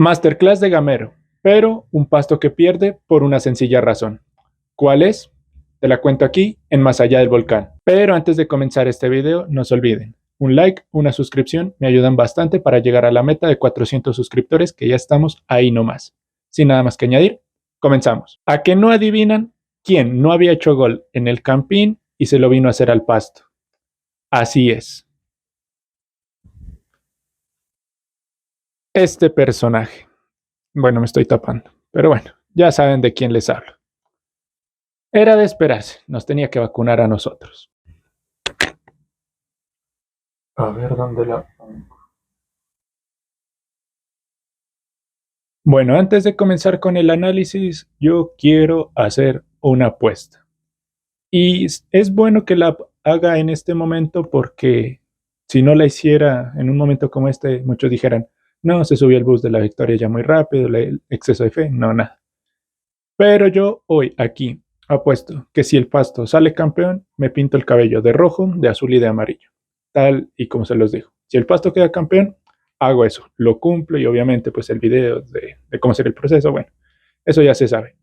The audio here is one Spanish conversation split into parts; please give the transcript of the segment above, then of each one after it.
Masterclass de Gamero, pero un Pasto que pierde por una sencilla razón. ¿Cuál es? Te la cuento aquí en Más Allá del Volcán. Pero antes de comenzar este video, no se olviden, un like, una suscripción me ayudan bastante para llegar a la meta de 400 suscriptores, que ya estamos ahí nomás. Sin nada más que añadir, comenzamos. ¿A que no adivinan quién no había hecho gol en el Campín y se lo vino a hacer al Pasto? Así es. Este personaje. Bueno, me estoy tapando, pero bueno, ya saben de quién les hablo. Era de esperarse, nos tenía que vacunar a nosotros. A ver dónde la pongo. Bueno, antes de comenzar con el análisis, yo quiero hacer una apuesta. Y es bueno que la haga en este momento porque si no la hiciera en un momento como este, muchos dijeran, no, se subió el bus de la victoria ya muy rápido, el exceso de fe, no, nada. Pero yo hoy aquí apuesto que si el Pasto sale campeón, me pinto el cabello de rojo, de azul y de amarillo. Tal y como se los digo. Si el Pasto queda campeón, hago eso, lo cumplo y obviamente pues el video de cómo será el proceso, bueno, eso ya se sabe.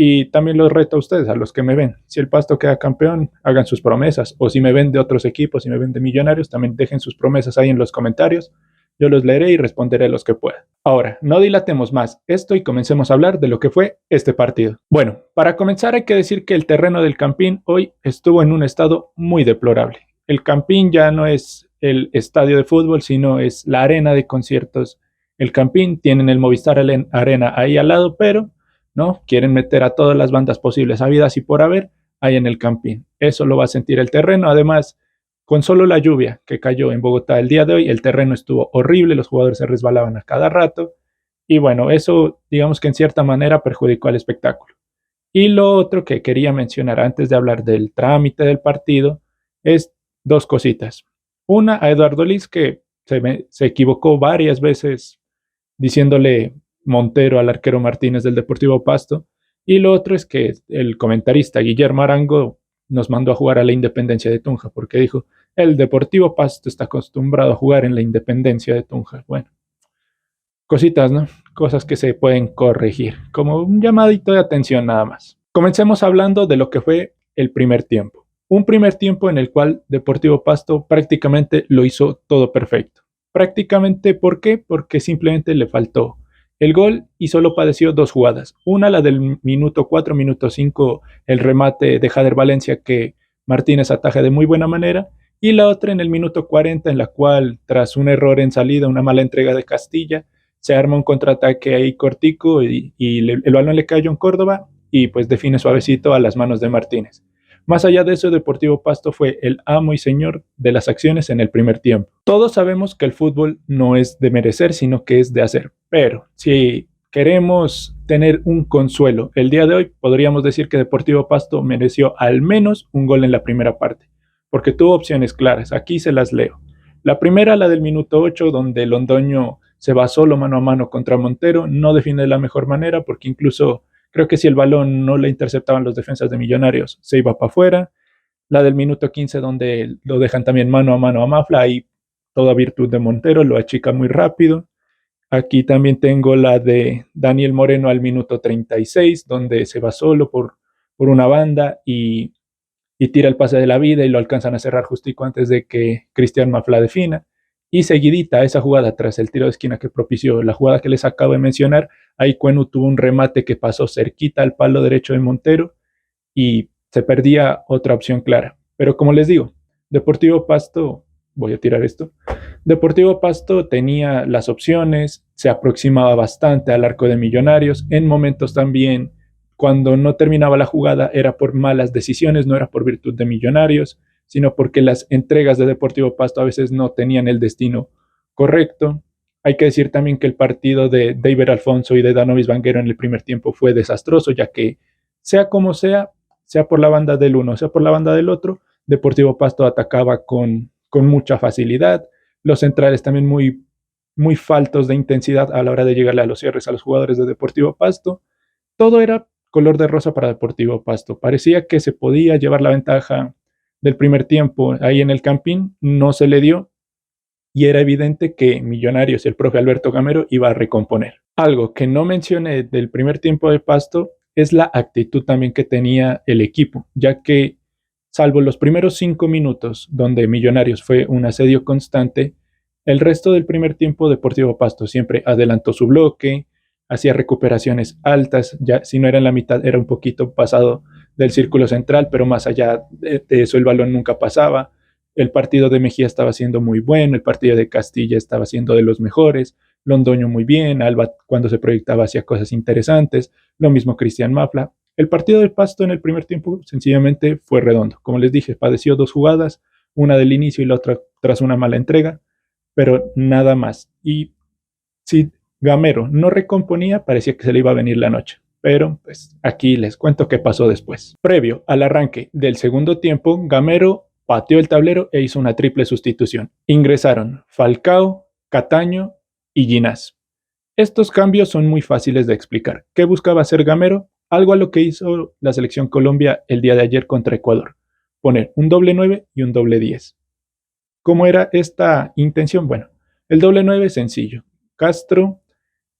Y también los reto a ustedes, a los que me ven. Si el Pasto queda campeón, hagan sus promesas. O si me ven de otros equipos, si me ven de Millonarios, también dejen sus promesas ahí en los comentarios. Yo los leeré y responderé los que pueda. Ahora, no dilatemos más esto y comencemos a hablar de lo que fue este partido. Bueno, para comenzar hay que decir que el terreno del Campín hoy estuvo en un estado muy deplorable. El Campín ya no es el estadio de fútbol, sino es la arena de conciertos. El Campín tienen el Movistar Arena ahí al lado, pero no quieren meter a todas las bandas posibles habidas y por haber ahí en el Campín. Eso lo va a sentir el terreno. Además, con solo la lluvia que cayó en Bogotá el día de hoy, el terreno estuvo horrible, los jugadores se resbalaban a cada rato y bueno, eso digamos que en cierta manera perjudicó al espectáculo. Y lo otro que quería mencionar antes de hablar del trámite del partido es dos cositas. Una, a Eduardo Liz, que se equivocó varias veces diciéndole Montero al arquero Martínez del Deportivo Pasto. Y lo otro es que el comentarista Guillermo Arango nos mandó a jugar a la Independencia de Tunja, porque dijo, el Deportivo Pasto está acostumbrado a jugar en la Independencia de Tunja. Bueno, cositas, ¿no? Cosas que se pueden corregir, como un llamadito de atención nada más. Comencemos hablando de lo que fue el primer tiempo. Un primer tiempo en el cual Deportivo Pasto prácticamente lo hizo todo perfecto. Prácticamente, ¿por qué? Porque simplemente le faltó el gol y solo padeció dos jugadas. Una, la del minuto 4, minuto 5, el remate de Jader Valencia que Martínez ataja de muy buena manera. Y la otra en el minuto 40, en la cual, tras un error en salida, una mala entrega de Castilla, se arma un contraataque ahí cortico y el balón le cayó en Córdoba y pues define suavecito a las manos de Martínez. Más allá de eso, Deportivo Pasto fue el amo y señor de las acciones en el primer tiempo. Todos sabemos que el fútbol no es de merecer, sino que es de hacer. Pero si queremos tener un consuelo el día de hoy, podríamos decir que Deportivo Pasto mereció al menos un gol en la primera parte, porque tuvo opciones claras. Aquí se las leo. La primera, la del minuto 8, donde Londoño se va solo mano a mano contra Montero, no define de la mejor manera, porque incluso creo que si el balón no le interceptaban los defensas de Millonarios, se iba para afuera. La del minuto 15, donde lo dejan también mano a Mafla, ahí toda virtud de Montero, lo achica muy rápido. Aquí también tengo la de Daniel Moreno al minuto 36, donde se va solo por una banda y tira el pase de la vida y lo alcanzan a cerrar justico antes de que Cristian Mafla defina. Y seguidita esa jugada tras el tiro de esquina que propició la jugada que les acabo de mencionar, ahí Cuenu tuvo un remate que pasó cerquita al palo derecho de Montero y se perdía otra opción clara. Pero como les digo, Deportivo Pasto, voy a tirar esto, Deportivo Pasto tenía las opciones, se aproximaba bastante al arco de Millonarios, en momentos también cuando no terminaba la jugada era por malas decisiones, no era por virtud de Millonarios, sino porque las entregas de Deportivo Pasto a veces no tenían el destino correcto. Hay que decir también que el partido de David Alfonso y de Danovis Vanguero en el primer tiempo fue desastroso, ya que sea como sea por la banda del uno, sea por la banda del otro, Deportivo Pasto atacaba con mucha facilidad, los centrales también muy faltos de intensidad a la hora de llegarle a los cierres a los jugadores de Deportivo Pasto. Todo era color de rosa para Deportivo Pasto. Parecía que se podía llevar la ventaja del primer tiempo ahí en el Campín, no se le dio y era evidente que Millonarios y el profe Alberto Gamero iba a recomponer. Algo que no mencioné del primer tiempo de Pasto es la actitud también que tenía el equipo, ya que salvo los primeros 5 minutos donde Millonarios fue un asedio constante, el resto del primer tiempo Deportivo Pasto siempre adelantó su bloque, hacía recuperaciones altas, ya si no era en la mitad era un poquito pasado del círculo central, pero más allá de eso el balón nunca pasaba. El partido de Mejía estaba siendo muy bueno, el partido de Castilla estaba siendo de los mejores, Londoño muy bien, Alba cuando se proyectaba hacía cosas interesantes, lo mismo Cristian Mafla. El partido de Pasto en el primer tiempo sencillamente fue redondo. Como les dije, padeció 2 jugadas, una del inicio y la otra tras una mala entrega, pero nada más. Y si Gamero no recomponía, parecía que se le iba a venir la noche. Pero pues aquí les cuento qué pasó después. Previo al arranque del segundo tiempo, Gamero pateó el tablero e hizo una triple sustitución. Ingresaron Falcao, Cataño y Ginás. Estos cambios son muy fáciles de explicar. ¿Qué buscaba hacer Gamero? Algo a lo que hizo la selección Colombia el día de ayer contra Ecuador. Poner un doble 9 y un doble 10. ¿Cómo era esta intención? Bueno, el doble 9 es sencillo. Castro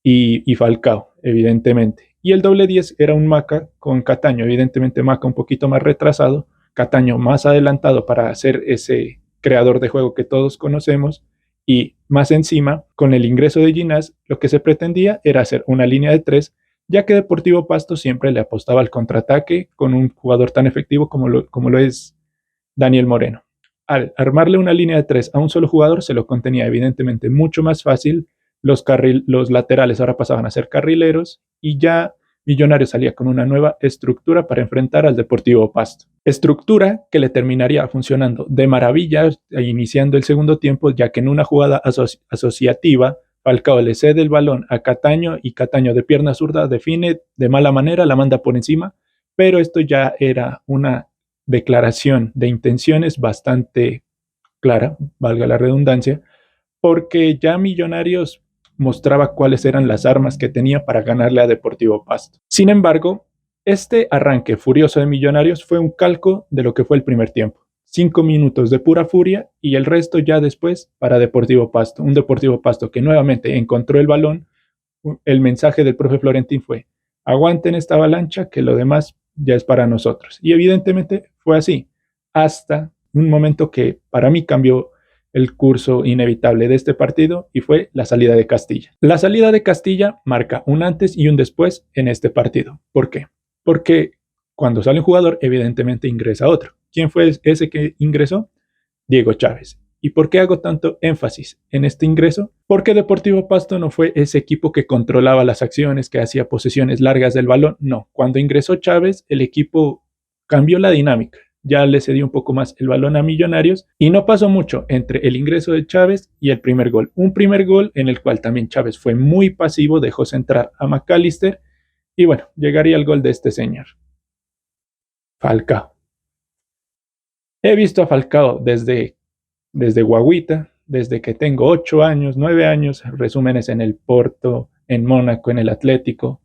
y Falcao, evidentemente. Y el doble 10 era un Maca con Cataño, evidentemente Maca un poquito más retrasado, Cataño más adelantado para ser ese creador de juego que todos conocemos, y más encima, con el ingreso de Ginás, lo que se pretendía era hacer una línea de 3, ya que Deportivo Pasto siempre le apostaba al contraataque con un jugador tan efectivo como lo es Daniel Moreno. Al armarle una línea de 3 a un solo jugador se lo contenía evidentemente mucho más fácil, los laterales ahora pasaban a ser carrileros y ya Millonarios salía con una nueva estructura para enfrentar al Deportivo Pasto. Estructura que le terminaría funcionando de maravilla iniciando el segundo tiempo, ya que en una jugada asociativa Falcao le cede el balón a Cataño y Cataño de pierna zurda define de mala manera, la manda por encima, pero esto ya era una declaración de intenciones bastante clara, valga la redundancia, porque ya Millonarios mostraba cuáles eran las armas que tenía para ganarle a Deportivo Pasto. Sin embargo, este arranque furioso de Millonarios fue un calco de lo que fue el primer tiempo. 5 minutos de pura furia y el resto ya después para Deportivo Pasto. Un Deportivo Pasto que nuevamente encontró el balón. El mensaje del profe Florentín fue, aguanten esta avalancha que lo demás ya es para nosotros. Y evidentemente fue así, hasta un momento que para mí cambió el curso inevitable de este partido y fue la salida de Castilla. La salida de Castilla marca un antes y un después en este partido. ¿Por qué? Porque cuando sale un jugador, evidentemente ingresa otro. ¿Quién fue ese que ingresó? Diego Chávez. ¿Y por qué hago tanto énfasis en este ingreso? Porque Deportivo Pasto no fue ese equipo que controlaba las acciones, que hacía posesiones largas del balón. No, cuando ingresó Chávez, el equipo cambió la dinámica. Ya le cedió un poco más el balón a Millonarios y no pasó mucho entre el ingreso de Chávez y el primer gol. Un primer gol en el cual también Chávez fue muy pasivo, dejó centrar a McAllister y bueno, llegaría el gol de este señor, Falcao. He visto a Falcao desde guaguita, desde que tengo 8 años, 9 años, resúmenes en el Porto, en Mónaco, en el Atlético.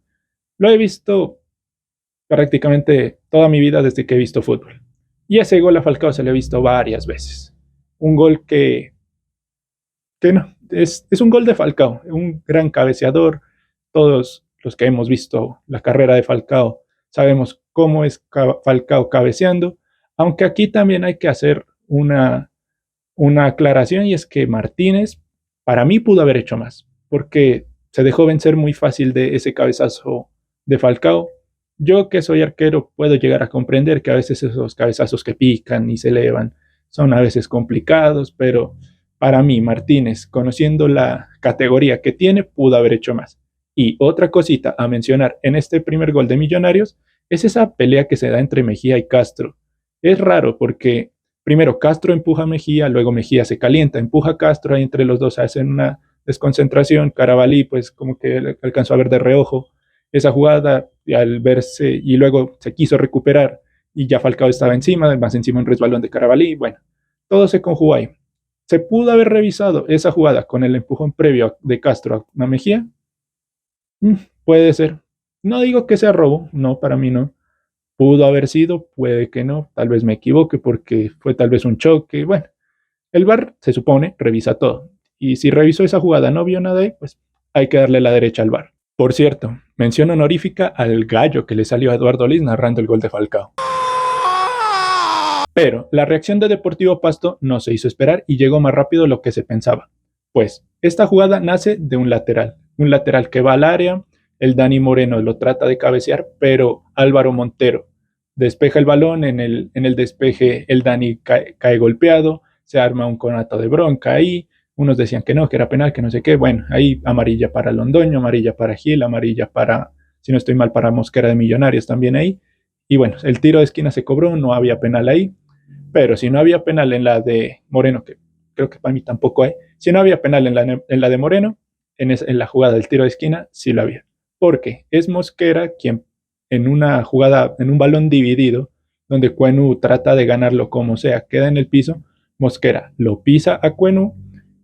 Lo he visto prácticamente toda mi vida desde que he visto fútbol. Y ese gol a Falcao se lo he visto varias veces. Un gol que no, es un gol de Falcao, un gran cabeceador. Todos los que hemos visto la carrera de Falcao sabemos cómo es Falcao cabeceando, aunque aquí también hay que hacer una aclaración y es que Martínez para mí pudo haber hecho más, porque se dejó vencer muy fácil de ese cabezazo de Falcao. Yo que soy arquero puedo llegar a comprender que a veces esos cabezazos que pican y se elevan son a veces complicados, pero para mí Martínez, conociendo la categoría que tiene, pudo haber hecho más. Y otra cosita a mencionar en este primer gol de Millonarios es esa pelea que se da entre Mejía y Castro. Es raro porque primero Castro empuja a Mejía, luego Mejía se calienta, empuja a Castro, ahí entre los dos hacen una desconcentración, Carabalí pues como que alcanzó a ver de reojo esa jugada y al verse y luego se quiso recuperar y ya Falcao estaba encima, más encima un resbalón de Carabalí, bueno, todo se conjugó ahí. ¿Se pudo haber revisado esa jugada con el empujón previo de Castro a Mejía? Puede ser. No digo que sea robo, no, para mí no. Pudo haber sido, puede que no, tal vez me equivoque porque fue tal vez un choque. Bueno, el VAR se supone revisa todo. Y si revisó esa jugada no vio nada ahí, pues hay que darle la derecha al VAR. Por cierto, mención honorífica al gallo que le salió a Eduardo Liz narrando el gol de Falcao. Pero la reacción de Deportivo Pasto no se hizo esperar y llegó más rápido de lo que se pensaba. Pues esta jugada nace de un lateral que va al área, el Dani Moreno lo trata de cabecear, pero Álvaro Montero despeja el balón, en el despeje el Dani cae golpeado, se arma un conato de bronca ahí, unos decían que no, que era penal, que no sé qué, bueno, ahí amarilla para Londoño, amarilla para Gil, amarilla para, si no estoy mal, para Mosquera de Millonarios también ahí, y bueno, el tiro de esquina se cobró, no había penal ahí, pero si no había penal en la de Moreno, que creo que para mí tampoco hay, si no había penal en la de Moreno, en la jugada del tiro de esquina, sí lo había. Porque es Mosquera quien en una jugada, en un balón dividido, donde Cuenu trata de ganarlo como sea, queda en el piso, Mosquera lo pisa a Cuenu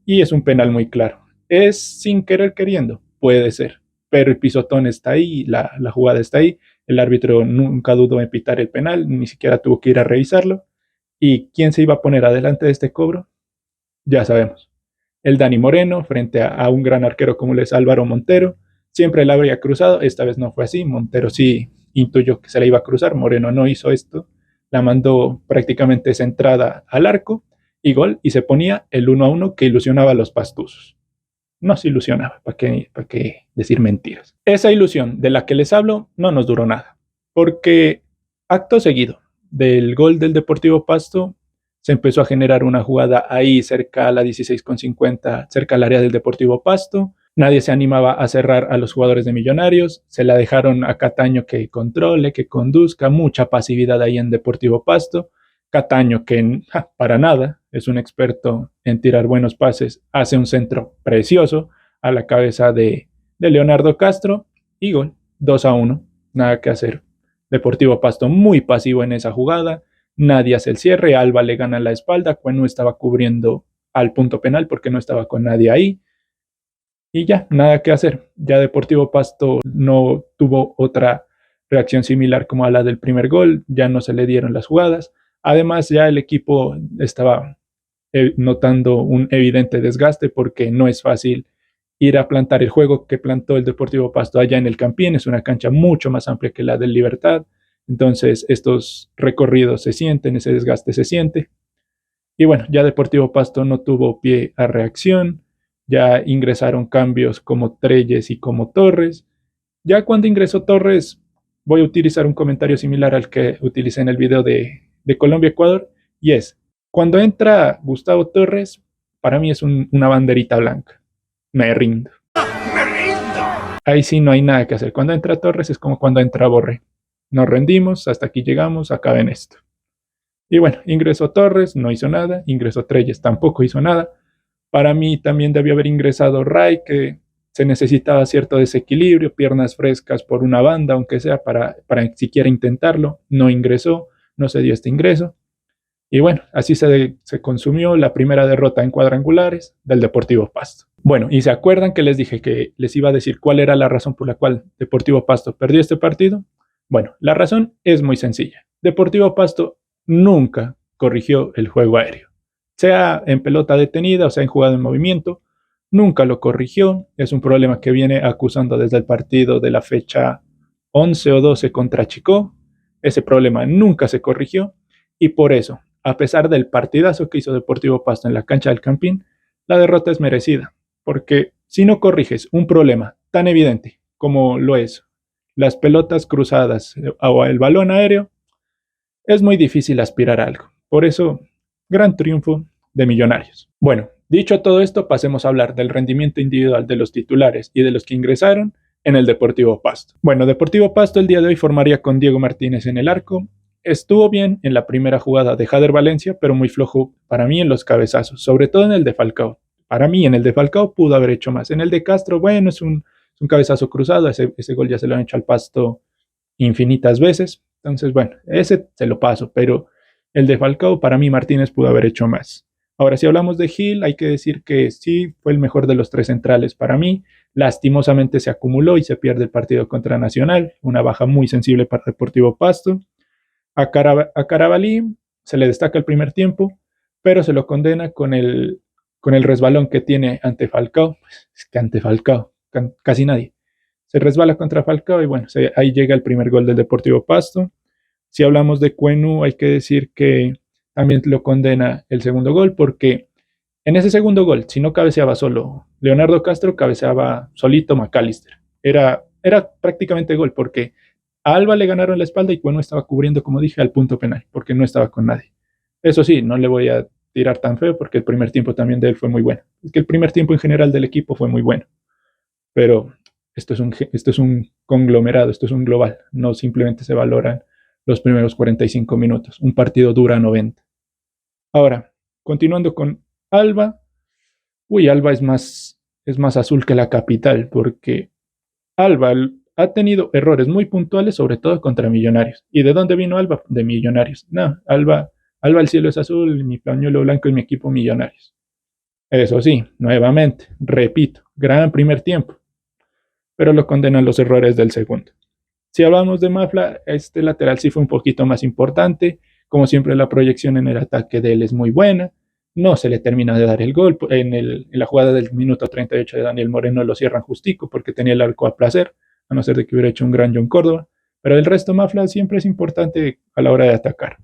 y es un penal muy claro. ¿Es sin querer queriendo? Puede ser, pero el pisotón está ahí, la jugada está ahí, el árbitro nunca dudó en pitar el penal, ni siquiera tuvo que ir a revisarlo. ¿Y quién se iba a poner adelante de este cobro? Ya sabemos. El Dani Moreno frente a un gran arquero como es Álvaro Montero. Siempre la habría cruzado, esta vez no fue así. Montero sí intuyó que se la iba a cruzar, Moreno no hizo esto. La mandó prácticamente centrada al arco y gol, y se ponía el 1-1 que ilusionaba a los pastusos. No se ilusionaba, ¿para qué decir mentiras? Esa ilusión de la que les hablo no nos duró nada, porque acto seguido del gol del Deportivo Pasto se empezó a generar una jugada ahí cerca a la 16,50, cerca al área del Deportivo Pasto. Nadie se animaba a cerrar a los jugadores de Millonarios, se la dejaron a Cataño que controle, que conduzca, mucha pasividad ahí en Deportivo Pasto. Cataño, que para nada es un experto en tirar buenos pases, hace un centro precioso a la cabeza de Leonardo Castro y gol, 2-1, nada que hacer. Deportivo Pasto muy pasivo en esa jugada, nadie hace el cierre, Alba le gana la espalda, Cueno estaba cubriendo al punto penal porque no estaba con nadie ahí, y ya, nada que hacer. Ya Deportivo Pasto no tuvo otra reacción similar como a la del primer gol, ya no se le dieron las jugadas. Además, ya el equipo estaba notando un evidente desgaste porque no es fácil ir a plantar el juego que plantó el Deportivo Pasto allá en el Campín. Es una cancha mucho más amplia que la del Libertad. Entonces, estos recorridos se sienten, ese desgaste se siente. Y bueno, ya Deportivo Pasto no tuvo pie a reacción, ya ingresaron cambios como Treyes y como Torres. Ya cuando ingresó Torres, voy a utilizar un comentario similar al que utilicé en el video de Colombia-Ecuador, y es, cuando entra Gustavo Torres, para mí es una banderita blanca. Me rindo. ¡Me rindo! Ahí sí no hay nada que hacer. Cuando entra Torres es como cuando entra Borré. Nos rendimos, hasta aquí llegamos, acaben esto. Y bueno, ingresó Torres, no hizo nada, ingresó Treyes, tampoco hizo nada. Para mí también debió haber ingresado Ray, que se necesitaba cierto desequilibrio, piernas frescas por una banda, aunque sea para siquiera intentarlo. No ingresó, no se dio este ingreso. Y bueno, así se consumió la primera derrota en cuadrangulares del Deportivo Pasto. Bueno, y se acuerdan que les dije que les iba a decir cuál era la razón por la cual Deportivo Pasto perdió este partido. Bueno, la razón es muy sencilla. Deportivo Pasto nunca corrigió el juego aéreo. Sea en pelota detenida o sea en jugada en movimiento, nunca lo corrigió. Es un problema que viene acusando desde el partido de la fecha 11 o 12 contra Chico. Ese problema nunca se corrigió y por eso, a pesar del partidazo que hizo Deportivo Pasto en la cancha del Campín, la derrota es merecida, porque si no corriges un problema tan evidente como lo es las pelotas cruzadas o el balón aéreo, es muy difícil aspirar a algo. Por eso, gran triunfo de Millonarios. Bueno, dicho todo esto, pasemos a hablar del rendimiento individual de los titulares y de los que ingresaron en el Deportivo Pasto. Bueno, Deportivo Pasto el día de hoy formaría con Diego Martínez en el arco. Estuvo bien en la primera jugada de Jader Valencia, pero muy flojo para mí en los cabezazos, sobre todo en el de Falcao. Para mí en el de Falcao pudo haber hecho más. En el de Castro, bueno, es un cabezazo cruzado, ese gol ya se lo han hecho al Pasto infinitas veces. Entonces, bueno, ese se lo paso, pero el de Falcao, para mí Martínez pudo haber hecho más. Ahora, si hablamos de Gil, hay que decir que sí, fue el mejor de los tres centrales para mí. Lastimosamente se acumuló y se pierde el partido contra Nacional, una baja muy sensible para Deportivo Pasto. A Carabalí se le destaca el primer tiempo, pero se lo condena con el resbalón que tiene ante Falcao. Es que ante Falcao, casi nadie se resbala contra Falcao y bueno, ahí llega el primer gol del Deportivo Pasto. Si hablamos de Cuenu, hay que decir que también lo condena el segundo gol, porque en ese segundo gol, si no cabeceaba solo Leonardo Castro, cabeceaba solito McAllister. Era prácticamente gol, porque a Alba le ganaron la espalda y Cuenu estaba cubriendo, como dije, al punto penal, porque no estaba con nadie. Eso sí, no le voy a tirar tan feo, porque el primer tiempo también de él fue muy bueno. Es que el primer tiempo en general del equipo fue muy bueno, pero esto es un conglomerado, esto es un global, no simplemente se valoran los primeros 45 minutos, un partido dura 90. Ahora, continuando con Alba, Alba es más azul que la capital, porque Alba ha tenido errores muy puntuales, sobre todo contra Millonarios. ¿Y de dónde vino Alba? De Millonarios. No, Alba el cielo es azul, mi pañuelo blanco y mi equipo Millonarios. Eso sí, nuevamente, repito, gran primer tiempo, pero lo condenan los errores del segundo. Si hablamos de Mafla, este lateral sí fue un poquito más importante. Como siempre, la proyección en el ataque de él es muy buena. No se le termina de dar el gol. En la jugada del minuto 38 de Daniel Moreno lo cierran justico porque tenía el arco a placer, a no ser de que hubiera hecho un gran John Córdoba. Pero el resto, Mafla siempre es importante a la hora de atacar.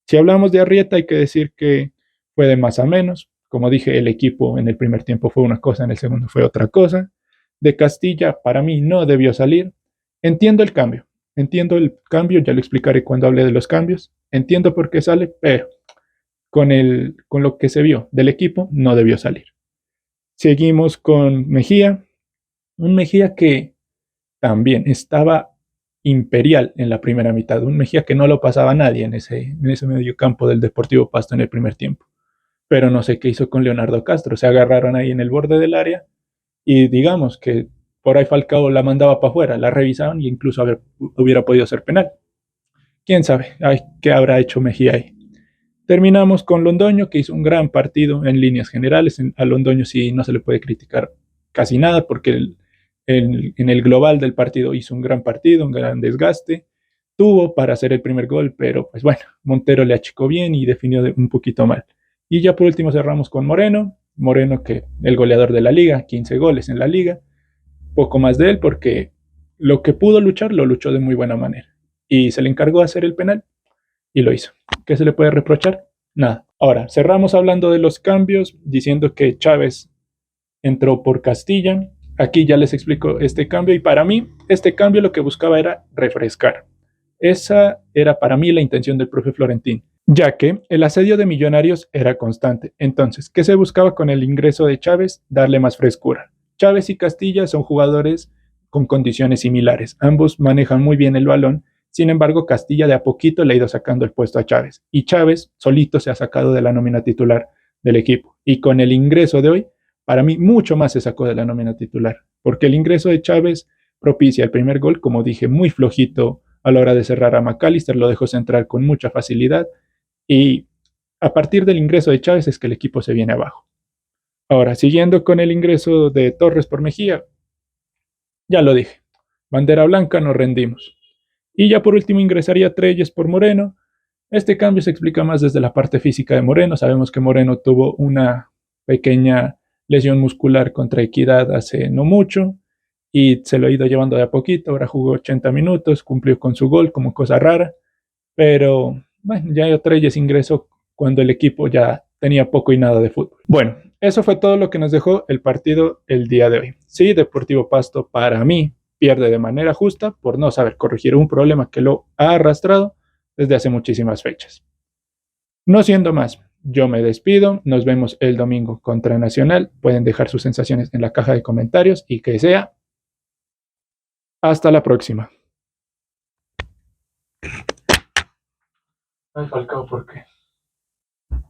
Si hablamos de Arrieta, hay que decir que fue de más a menos. Como dije, el equipo en el primer tiempo fue una cosa, en el segundo fue otra cosa. De Castilla, para mí, no debió salir. Entiendo el cambio, ya lo explicaré cuando hable de los cambios. Entiendo por qué sale, pero con lo que se vio del equipo, no debió salir. Seguimos con Mejía, un Mejía que también estaba imperial en la primera mitad, un Mejía que no lo pasaba a nadie en ese medio campo del Deportivo Pasto en el primer tiempo. Pero no sé qué hizo con Leonardo Castro, se agarraron ahí en el borde del área y digamos que por ahí Falcao la mandaba para afuera, la revisaban y incluso hubiera podido ser penal. ¿Quién sabe? Ay, qué habrá hecho Mejía ahí? Terminamos con Londoño, que hizo un gran partido en líneas generales. A Londoño sí no se le puede criticar casi nada porque en el global del partido hizo un gran partido, un gran desgaste. Tuvo para hacer el primer gol, pero pues bueno, Montero le achicó bien y definió un poquito mal. Y ya por último cerramos con Moreno. Moreno, que el goleador de la liga, 15 goles en la liga. Poco más de él porque lo que pudo luchar lo luchó de muy buena manera. Y se le encargó hacer el penal y lo hizo. ¿Qué se le puede reprochar? Nada. Ahora, cerramos hablando de los cambios, diciendo que Chávez entró por Castilla. Aquí ya les explico este cambio y para mí este cambio lo que buscaba era refrescar. Esa era para mí la intención del profe Florentín, ya que el asedio de Millonarios era constante. Entonces, ¿qué se buscaba con el ingreso de Chávez? Darle más frescura. Chávez y Castilla son jugadores con condiciones similares. Ambos manejan muy bien el balón. Sin embargo, Castilla de a poquito le ha ido sacando el puesto a Chávez. Y Chávez solito se ha sacado de la nómina titular del equipo. Y con el ingreso de hoy, para mí, mucho más se sacó de la nómina titular. Porque el ingreso de Chávez propicia el primer gol, como dije, muy flojito a la hora de cerrar a McAllister, lo dejó centrar con mucha facilidad. Y a partir del ingreso de Chávez es que el equipo se viene abajo. Ahora, siguiendo con el ingreso de Torres por Mejía, ya lo dije, bandera blanca, nos rendimos. Y ya por último ingresaría Treyes por Moreno. Este cambio se explica más desde la parte física de Moreno. Sabemos que Moreno tuvo una pequeña lesión muscular contra Equidad hace no mucho y se lo ha ido llevando de a poquito. Ahora jugó 80 minutos, cumplió con su gol como cosa rara, pero bueno, ya Treyes ingresó cuando el equipo ya tenía poco y nada de fútbol. Bueno, eso fue todo lo que nos dejó el partido el día de hoy. Sí, Deportivo Pasto para mí pierde de manera justa por no saber corregir un problema que lo ha arrastrado desde hace muchísimas fechas. No siendo más, yo me despido, nos vemos el domingo contra Nacional, pueden dejar sus sensaciones en la caja de comentarios y que sea hasta la próxima. Ay, Falcao, ¿por qué?